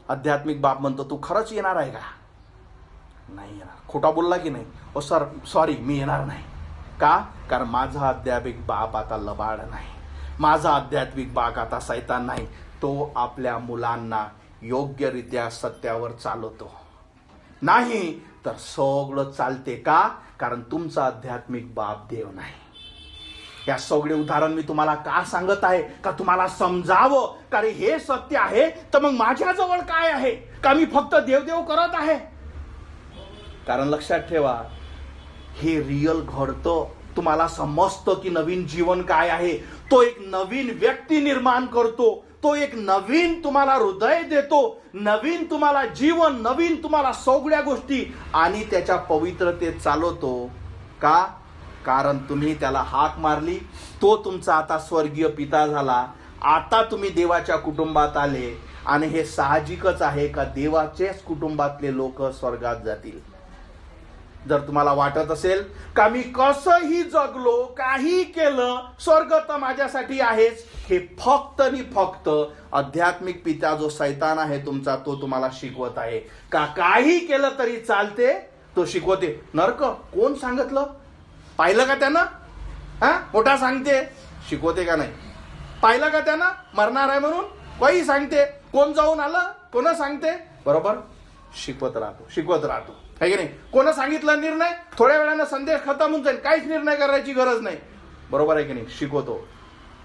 आध्यात्मिक बाप म्हणतो तू खरंच येणार आहे का? नाही येणार. खोटा बोलला की नाही? ओ सर सॉरी मी येणार नाही. का? कारण माझा आध्यात्मिक बाप आता लबाड नाही, माझा आध्यात्मिक बाप आता सैतान नाही. तो आपल्या मुलांना योग्यरित्या सत्यावर चालवतो. नाही तर सगळं चालते. का? कारण तुमचा आध्यात्मिक बाप देव नाही. या सगळे उदाहरण मी तुम्हाला का सांगत आहे? का तुम्हाला समजावं का रे हे सत्य आहे, तर मग माझ्याजवळ काय आहे? का मी फक्त देवदेव करत आहे? कारण लक्षात ठेवा, हे रिअल घडतं. तुम्हाला समजतं की नवीन जीवन काय आहे. तो एक नवीन व्यक्ती निर्माण करतो. तो एक नवीन तुम्हाला हृदय देतो, नवीन तुम्हाला जीवन, नवीन तुम्हाला सगळ्या गोष्टी आणि त्याच्या पवित्रतेत चालवतो. का? कारण तुम्ही त्याला हाक मारली. तो तुमचा आता स्वर्गीय पिता झाला. आता तुम्ही देवाच्या कुटुंबात आले आणि हे साहजिकच आहे का देवाच्याच कुटुंबातले लोक स्वर्गात जातील. जर तुम्हाला वाटत असेल का मी कसंही जगलो, काही केलं, स्वर्ग तर माझ्यासाठी आहेच, हे फक्त आणि फक्त आध्यात्मिक पिता जो शैतान आहे तुमचा, तो तुम्हाला शिकवत आहे का काही केलं तरी चालते. तो शिकवते. नरक कोण सांगितलं? पाहिलं का त्यानं? मोठा सांगते, शिकवते का नाही? पाहिलं का त्यानं मरणार आहे म्हणून? काही सांगते. कोण जाऊन आलं? कोण सांगते? बरोबर, शिकवत राहतो है की नाही? कोण सांगितलं निर्णय? थोड्या वेळानं संदेश खतम होऊन जाईल, काहीच निर्णय करायची गरज नाही. बरोबर आहे की नाही? शिकवतो.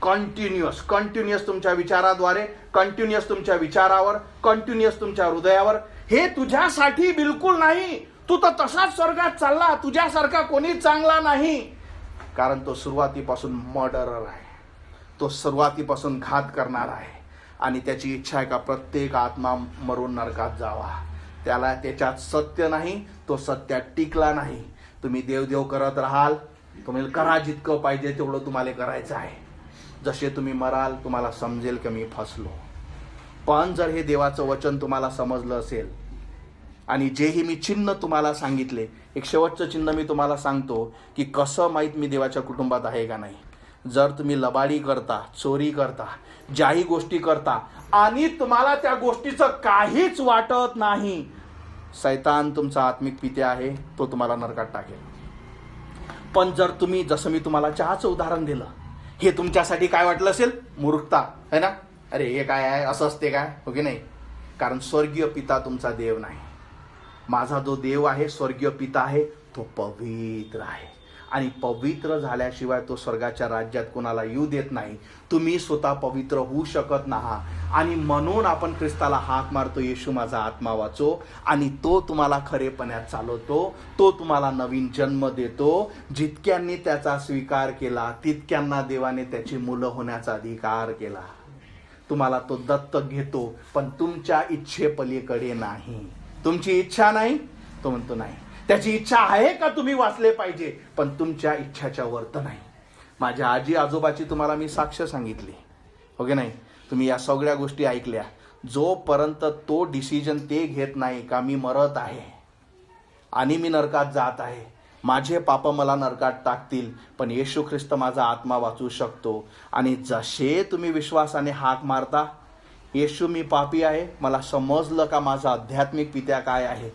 कंटिन्युअस तुमच्या विचाराद्वारे, कंटिन्युअस तुमच्या विचारावर, कंटिन्युअस तुमच्या हृदयावर. हे तुझ्यासाठी बिलकुल नाही. तू तर तसाच स्वर्गात चालला. तुझ्यासारखा कोणीच चांगला नाही. कारण तो सुरुवातीपासून मर्डरर आहे. तो सुरुवातीपासून घात करणार आहे आणि त्याची इच्छा आहे का प्रत्येक आत्मा मरून नरकात जावा. त्याला त्याच्यात सत्य नाही. तो सत्यात टिकला नाही. तुम्ही देव करत राहाल. तुम्ही करा जितकं पाहिजे तेवढं तुम्हाला करायचं आहे. जसे तुम्ही मराल तुम्हाला समजेल की मी फसलो. पण जर हे देवाचं वचन तुम्हाला समजलं असेल आणि जेही मी चिन्ह तुम्हाला सांगितले, एक शेवटचं चिन्ह मी तुम्हाला सांगतो की कसं माहीत मी देवाच्या कुटुंबात आहे का नाही. जर तुम्ही लबाडी करता, चोरी करता, ज्याही गोष्टी करता आणि तुम्हाला त्या गोष्टीचं काहीच वाटत नाही, शैतान तुमचा आत्मिक पिता आहे. तो तुम्हाला नरकात टाकेल. पण जर तुम्ही, जसं मी तुम्हाला चहाचं उदाहरण दिलं, हे तुमच्यासाठी काय वाटलं असेल? मूर्खता है ना? अरे हे काय आहे, असं असते काय? हो की नाही? कारण स्वर्गीय पिता तुमचा देव नाही. माझा जो देव आहे, स्वर्गीय पिता आहे, तो पवित्र आहे आणि पवित्र झाल्याशिवाय तो स्वर्गाच्या राज्यात कोणाला येऊ देत नाही. तुम्ही स्वतः पवित्र होऊ शकत नाही आणि म्हणून आपण ख्रिस्ताला हाक मारतो, येशू माझा आत्मा वाचो, आणि तो तुम्हाला खरेपणात चालवतो. तो तुम्हाला नवीन जन्म देतो. जितक्यांनी त्याचा स्वीकार केला तितक्यांना देवाने त्याची मुलं होण्याचा अधिकार केला. तुम्हाला तो दत्तक घेतो, पण तुमच्या इच्छेपलीकडे नाही. तुमची इच्छा नाही, तो म्हणतो नाही. त्याची इच्छा आहे का तुम्ही वाचले पाहिजे, पण तुमच्या इच्छाच्या वर्त नाही. माझ्या आजी आजोबाची तुम्हाला मी साक्ष सांगितली, हो की नाही? तुम्ही या सगळ्या गोष्टी ऐकल्या. जोपर्यंत तो डिसिजन ते घेत नाही का मी मरत आहे आणि मी नरकात जात आहे, माझे पाप मला नरकात टाकतील, पण येशू ख्रिस्त माझा आत्मा वाचू शकतो. आणि जसे तुम्ही विश्वासाने हाक मारता, येशू मी पापी आहे, मला समजलं का माझा आध्यात्मिक पिता काय आहे,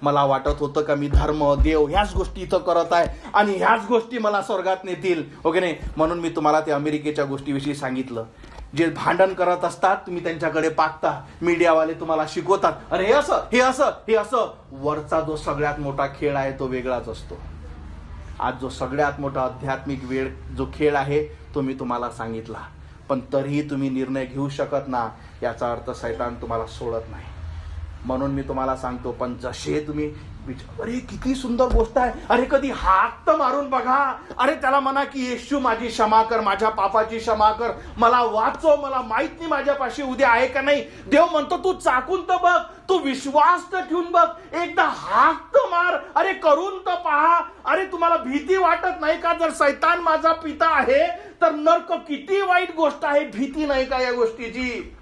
मला वाटत होतं का मी धर्म, देव ह्याच गोष्टी इथं करत आहे आणि ह्याच गोष्टी मला स्वर्गात नेतील, हो की नाही? म्हणून मी तुम्हाला ते अमेरिकेच्या गोष्टीविषयी सांगितलं. जे भांडण करत असतात तुम्ही त्यांच्याकडे पाहता, मीडियावाले तुम्हाला शिकवतात, अरे हे असं, हे असं, हे असं. वरचा जो सगळ्यात मोठा खेळ आहे तो वेगळाच असतो. आज जो सगळ्यात मोठा आध्यात्मिक जो खेळ आहे तो मी तुम्हाला सांगितला, पण तरीही तुम्ही निर्णय घेऊ शकत ना, याचा अर्थ शैतान तुम्हाला सोडत नाही. म्हणून मी तुम्हाला सांगतो, पण जसे तुम्ही अरे किती सुंदर गोष्ट आहे, अरे कधी हाक तर मारून बघा. अरे त्याला म्हणा की येशू माझी क्षमा कर, माझ्या पापाची क्षमा कर, मला वाचव, मला माहित नाही माझ्यापाशी उद्या आहे का नाही. देव म्हणतो तू चाकून तर बघ, तू विश्वास तर ठेवून बघ, एकदा हाक तर मार, अरे करून तर पहा. अरे तुम्हाला भीती वाटत नाही का? जर शैतान माझा पिता आहे तर नरक किती वाईट गोष्ट आहे, भीती नाही का या गोष्टीची?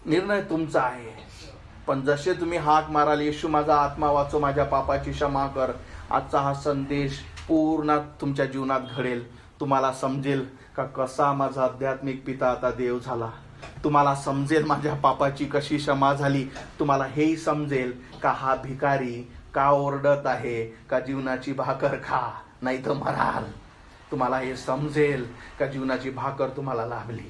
निर्णय तुमचा आहे. पण जसे तुम्ही हाक माराल, येशू माझा आत्मा वाचो, माझ्या पापाची क्षमा कर, आजचा हा संदेश पूर्ण तुमच्या जीवनात घडेल. तुम्हाला समजेल का कसा माझा आध्यात्मिक पिता आता देव झाला. तुम्हाला समजेल माझ्या पापाची कशी क्षमा झाली. तुम्हाला हेही समजेल का हा भिकारी का ओरडत आहे का जीवनाची भाकर खा नाही तर मराल. तुम्हाला हे समजेल का जीवनाची भाकर तुम्हाला लाभली.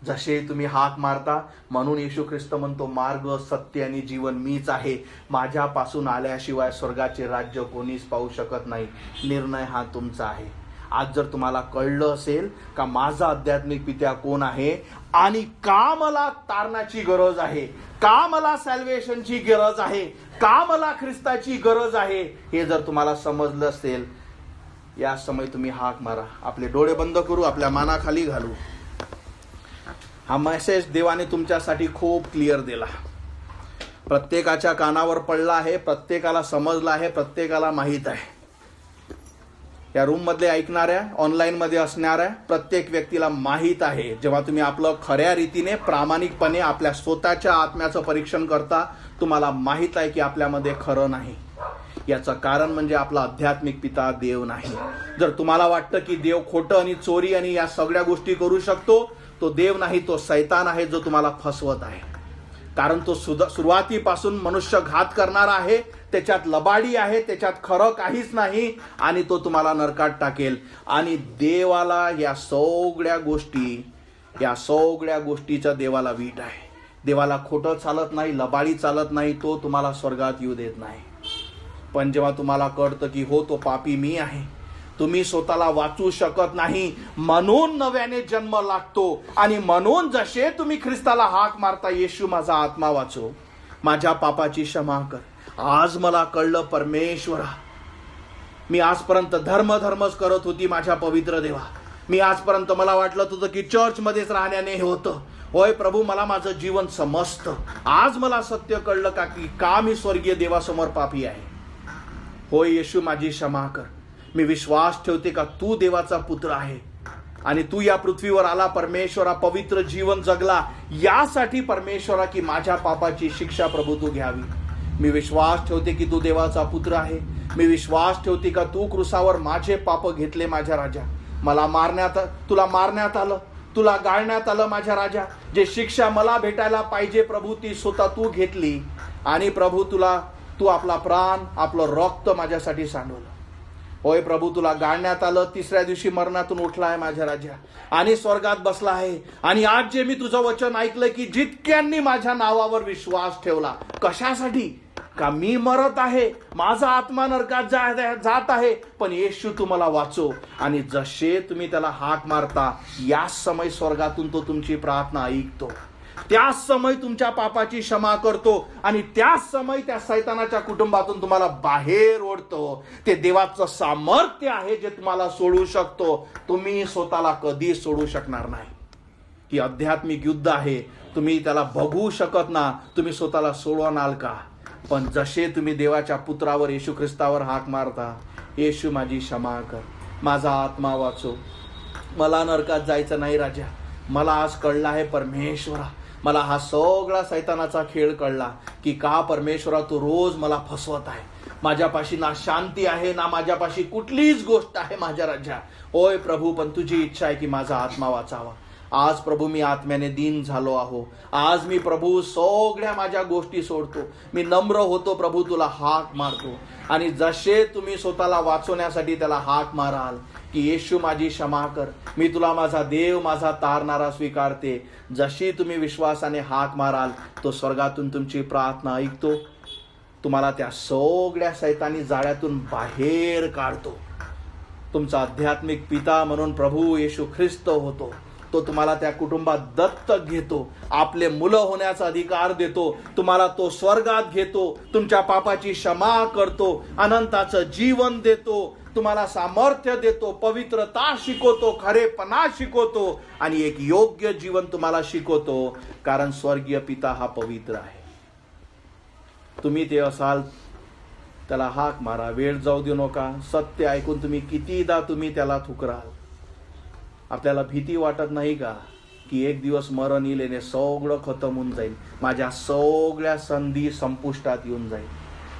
जसे तुम्ही हाक मारता, म्हणून येशू ख्रिस्त म्हणतो, मार्ग, सत्य आणि जीवन मीच आहे, माझ्यापासून आल्याशिवाय स्वर्गाचे राज्य कोणीच पाहू शकत नाही. निर्णय हा तुमचा आहे. आज जर तुम्हाला कळलं असेल का माझा आध्यात्मिक पिता कोण आहे आणि का मला तारणाची गरज आहे, का मला सॅल्वेशनची गरज आहे, का मला ख्रिस्ताची गरज आहे, हे जर तुम्हाला समजलं असेल, या समय तुम्ही हाक मारा. आपले डोळे बंद करू, आपल्या मानाखाली घालू. हा मेसेज देवाने तुमच्यासाठी खूप क्लिअर दिला. प्रत्येकाच्या कानावर पडला आहे, प्रत्येकाला समजला आहे, प्रत्येकाला माहीत आहे. या रूम मध्ये ऐकणाऱ्या, ऑनलाईन मध्ये असणाऱ्या प्रत्येक व्यक्तीला माहीत आहे. जेव्हा तुम्ही आपलं खऱ्या रीतीने प्रामाणिकपणे आपल्या स्वतःच्या आत्म्याचं परीक्षण करता, तुम्हाला माहीत आहे की आपल्यामध्ये खरं नाही. याचं कारण म्हणजे आपला आध्यात्मिक पिता देव नाही. जर तुम्हाला वाटतं की देव खोटं आणि चोरी आणि या सगळ्या गोष्टी करू शकतो, तो देव नाही, तो शैतान आहे जो तुम्हाला फसवत आहे. कारण तो सुरुवातीपासून मनुष्य घात करणारा आहे, त्याच्यात लबाडी आहे, त्याच्यात खरं काहीच नाही आणि तो तुम्हाला नरकात टाकेल. आणि देवाला या सगळ्या गोष्टीचा देवाला वीट आहे. देवाला खोटं चालत नाही, लबाडी चालत नाही, तो तुम्हाला स्वर्गात येऊ देत नाही. पण जेव्हा तुम्हाला कळतं की हो, तो पापी मी आहे, तुम्ही स्वतःला वाचू शकत नाही, म्हणून नव्याने जन्म लागतो. आणि म्हणून जसे तुम्ही ख्रिस्ताला हाक मारता, येशू माझा आत्मा वाचव, माझ्या पापाची क्षमा कर. आज मला कळलं, परमेश्वरा, मी आजपर्यंत धर्मच करत होती माझ्या पवित्र देवा. मी आजपर्यंत मला वाटलं होतं की चर्चमध्येच राहण्याने हे होतं. होय प्रभू, मला माझं जीवन समजतं. आज मला सत्य कळलं का मी स्वर्गीय देवासमोर पापी आहे. होय येशू, माझी क्षमा कर. मी विश्वास ठेवते का तू देवाचा पुत्र आहे आणि तू या पृथ्वीवर आला, परमेश्वरा, पवित्र जीवन जगला यासाठी परमेश्वरा, की माझ्या पापाची शिक्षा प्रभू तू घ्यावी. मी विश्वास ठेवते की तू देवाचा पुत्र आहे. मी विश्वास ठेवते का तू क्रूसावर माझे पाप घेतले माझ्या राजा. तुला मारण्यात आलं, तुला गाळण्यात आलं माझ्या राजा. जे शिक्षा मला भेटायला पाहिजे प्रभू, ती स्वतः तू घेतली. आणि प्रभू, तू आपला प्राण, आपलं रक्त माझ्यासाठी सांडवलं. होय प्रभू, तुला गाळण्यात आलं, तिसऱ्या दिवशी मरणातून उठला आहे माझ्या राजा आणि स्वर्गात बसला आहे. आणि आज जे मी तुझं वचन ऐकलं की जितक्यांनी माझ्या नावावर विश्वास ठेवला, कशासाठी? का मी मरत आहे, माझा आत्मा नरकात जात आहे, पण येशू तू मला वाचव. आणि जसे तुम्ही त्याला हाक मारता, याच समय स्वर्गातून तो तुमची प्रार्थना ऐकतो, त्याच समय तुमच्या पापाची क्षमा करतो आणि त्याच समय त्या शैतानाच्या कुटुंबातून तुम्हाला बाहेर ओढतो. ते देवाचं सामर्थ्य आहे जे तुम्हाला सोडू शकतो. तुम्ही स्वतःला कधी सोडू शकणार नाही. ही आध्यात्मिक युद्ध आहे. तुम्ही त्याला बघू शकत ना, तुम्ही स्वतःला सोडवणार का? पण जसे तुम्ही देवाच्या पुत्रावर, येशू ख्रिस्तावर हाक मारता, येशू माझी क्षमा कर, माझा आत्मा वाचव, मला नरकात जायचं नाही राजा. मला आज कळलं आहे परमेश्वरा, मला हा सगळा शैतानाचा खेळ कळला की का परमेश्वरा तू रोज मला फसवत आहे. माझ्यापाशी ना शांती आहे, ना माझ्यापाशी कुठलीच गोष्ट आहे माझ्या राजा. होय प्रभू, पण तुझी इच्छा आहे की माझा आत्मा वाचावा. आज प्रभू मी आत्म्याने दीन झालो आहो. आज मी प्रभू सगळ्या माझ्या गोष्टी सोडतो. मी नम्र होतो प्रभू, तुला हाक मारतो. आणि जसे तुम्ही स्वतःला वाचवण्यासाठी त्याला हाक माराल की येशू माझी क्षमा कर, मी तुला माझा देव, माझा तारणारा स्वीकारते, जशी तुम्ही विश्वासाने हाक माराल, तो स्वर्गातून तुमची प्रार्थना ऐकतो. तुम्हाला त्या सगळ्या शैतानी जाळ्यातून बाहेर काढतो. तुमचा आध्यात्मिक पिता म्हणून प्रभू येशू ख्रिस्त होतो. तो तुम्हाला त्या कुटुंबात दत्तक घेतो, आपले मुलं होण्याचा अधिकार देतो. तुम्हाला तो स्वर्गात घेतो, तुमच्या पापाची क्षमा करतो, अनंताचं जीवन देतो, तुम्हाला सामर्थ्य देतो, पवित्रता शिकवतो, खरेपणा शिकवतो आणि एक योग्य जीवन तुम्हाला शिकवतो. कारण स्वर्गीय पिता हा पवित्र आहे. तुम्ही ते असाल, त्याला हाक मारा, वेळ जाऊ देऊ नका. सत्य ऐकून तुम्ही कितीदा त्याला ठुकराल. आपल्याला भीती वाटत नाही का की एक दिवस मरण येईल, ने सगळं खतम होऊन जाईल, माझ्या सगळ्या संधी संपुष्टात येऊन जाईल,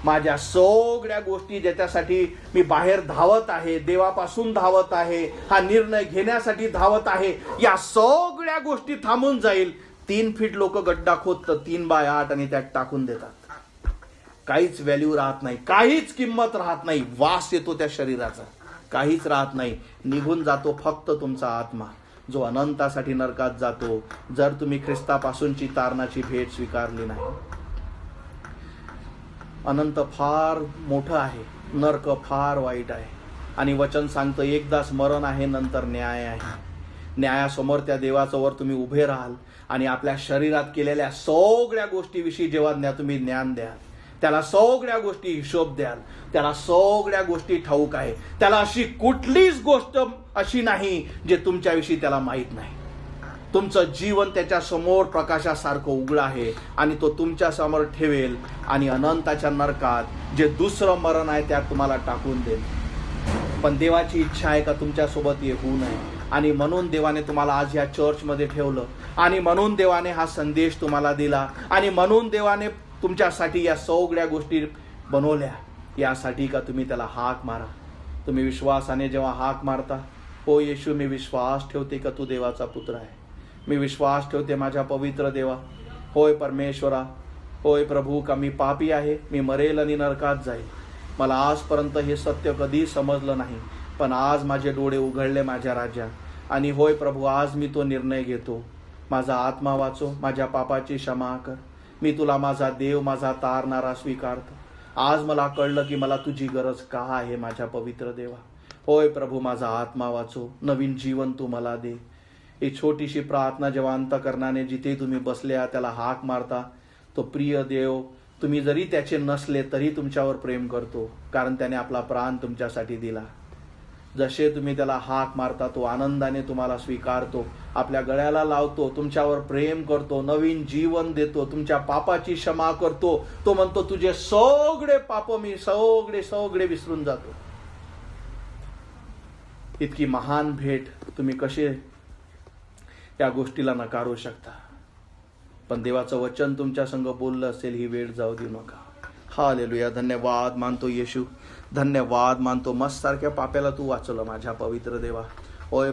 माझ्या सगळ्या गोष्टी ज्याच्यासाठी मी बाहेर धावत आहे, देवापासून धावत आहे, हा निर्णय घेण्यासाठी धावत आहे, या सगळ्या गोष्टी थांबून जाईल. 3 फीट लोक गड्डा खोदतात 3x8 आणि त्यात टाकून देतात. काहीच व्हॅल्यू राहत नाही, काहीच किंमत राहत नाही. वास येतो त्या शरीराचा, काहीच राहत नाही. निघून जातो फक्त तुमचा आत्मा, जो अनंतासाठी नरकात जातो, जर तुम्ही ख्रिस्तापासूनची तारणाची भेट स्वीकारली नाही. अनंत फार मोठं आहे, नरक फार वाईट आहे. आणि वचन सांगतं एकदाच मरण आहे, नंतर न्याय आहे. न्यायासमोर त्या देवाच्या वर तुम्ही उभे राहाल आणि आपल्या शरीरात केलेल्या सगळ्या गोष्टीविषयी जेव्हा तुम्ही ज्ञान द्याल, त्याला सगळ्या गोष्टी हिशोब द्याल, त्याला सगळ्या गोष्टी ठाऊक आहे. त्याला अशी कुठलीच गोष्ट अशी नाही जे तुमच्याविषयी त्याला माहीत नाही. तुमचं जीवन त्याच्या समोर प्रकाशासारखं उघड आहे आणि तो तुमच्या समोर ठेवेल आणि अनंताच्या नरकात जे दुसरं मरण आहे त्यात तुम्हाला टाकून देईल. पण देवाची इच्छा आहे का तुमच्यासोबत हे होऊ नये, आणि म्हणून देवाने तुम्हाला आज या चर्चमध्ये ठेवलं, आणि म्हणून देवाने हा संदेश तुम्हाला दिला, आणि म्हणून देवाने तुमच्यासाठी या सगळ्या गोष्टी बनवल्या, यासाठी का तुम्ही त्याला हाक मारा. तुम्ही विश्वासाने जेव्हा हाक मारता, हो येशू मी विश्वास ठेवते का तू देवाचा पुत्र आहे, मी विश्वास ठेवते माझ्या पवित्र देवा, होय परमेश्वरा, होय प्रभू का मी पापी आहे, मी मरेल आणि नरकात जाईल. मला आजपर्यंत हे सत्य कधी समजलं नाही, पण आज माझे डोळे उघडले माझ्या राजा, आणि होय प्रभू आज मी तो निर्णय घेतो, माझा आत्मा वाचो, माझ्या पापाची क्षमा कर. मी तुला माझा देव, माझा तारणारा स्वीकारतो. आज मला कळलं की मला तुझी गरज का आहे माझ्या पवित्र देवा. होय प्रभू माझा आत्मा वाचो, नवीन जीवन तू मला दे. ही छोटीशी प्रार्थना जेव्हा अंतःकरणाने जिथे तुम्ही बसल्या त्याला हाक मारता, तो प्रिय देव तुम्ही जरी त्याचे नसले तरी तुमच्यावर प्रेम करतो, कारण त्याने आपला प्राण तुमच्यासाठी दिला. जसे तुम्ही त्याला हाक मारता तो आनंदाने तुम्हाला स्वीकारतो, आपल्या गळ्याला लावतो, तुमच्यावर प्रेम करतो, नवीन जीवन देतो, तुमच्या पापाची क्षमा करतो. तो म्हणतो तुझे सगळे पाप मी सगळे विसरून जातो. इतकी महान भेट तुम्ही कसे या गोष्टीला नकारू शकता. पण देवाचं वचन तुमच्या संग बोललं असेल, ही वेळ जाऊ देऊ नका. हालेलुया. धन्यवाद मानतो येशू, धन्यवाद मानतो. मस्त सारख्या पाप्याला तू वाचवलं माझ्या पवित्र देवा. होय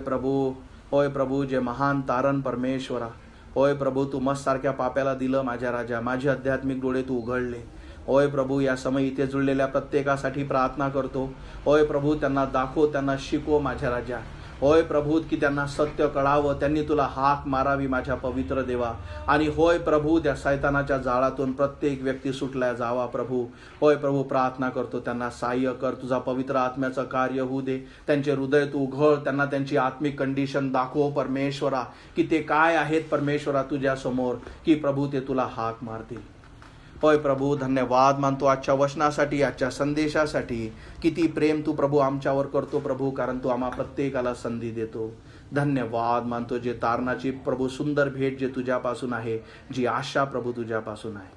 प्रभू जे महान तारण परमेश्वरा, होय प्रभू तू मस्त सारख्या पाप्याला दिलं माझ्या राजा. माझे आध्यात्मिक डोळे तू उघडले. होय प्रभू या समय इथे जुळलेल्या प्रत्येकासाठी प्रार्थना करतो. होय प्रभू त्यांना दाखव, त्यांना शिकव माझ्या राजा. होय प्रभू की त्यांना सत्य कळावं, त्यांनी तुला हाक मारावी माझ्या पवित्र देवा. आणि होय प्रभू त्या शैतानाच्या जाळातून प्रत्येक व्यक्ती सुटल्या जावा प्रभू. होय प्रभू प्रार्थना करतो, त्यांना सहाय्य कर, तुझा पवित्र आत्म्याचं कार्य होऊ दे. त्यांचे हृदय तू उघड, त्यांना त्यांची आत्मिक कंडिशन दाखव परमेश्वरा, की ते काय आहेत परमेश्वरा तुझ्या समोर, की प्रभू ते तुला हाक मारतील. होय प्रभू धन्यवाद मानतो आजच्या वचनासाठी, आजच्या संदेशासाठी. किती प्रेम तू प्रभू आमच्यावर करतो प्रभू, कारण तू आम्हा प्रत्येकाला संधी देतो. धन्यवाद मानतो जे तारणाची प्रभू सुंदर भेट जे तुझ्यापासून आहे, जी आशा प्रभू तुझ्यापासून आहे.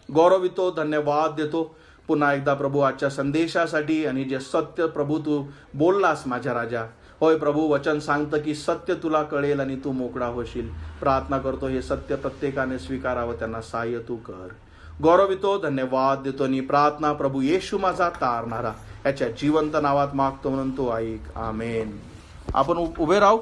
गौरवितो, धन्यवाद देतो पुन्हा एकदा प्रभू आजच्या संदेशासाठी, आणि जे सत्य प्रभू तू बोललास माझ्या राजा. होय प्रभू वचन सांगतं की सत्य तुला कळेल आणि तू मोकळा होशील. प्रार्थना करतो हे सत्य प्रत्येकाने स्वीकारावं, त्यांना सहाय्य तू कर. गौरवितो, धन्यवाद देतो. आणि प्रार्थना प्रभू येशू माझा तारणारा याच्या जिवंत नावात मागतो म्हणून तो ऐक. आमेन. आपण उभे राहू.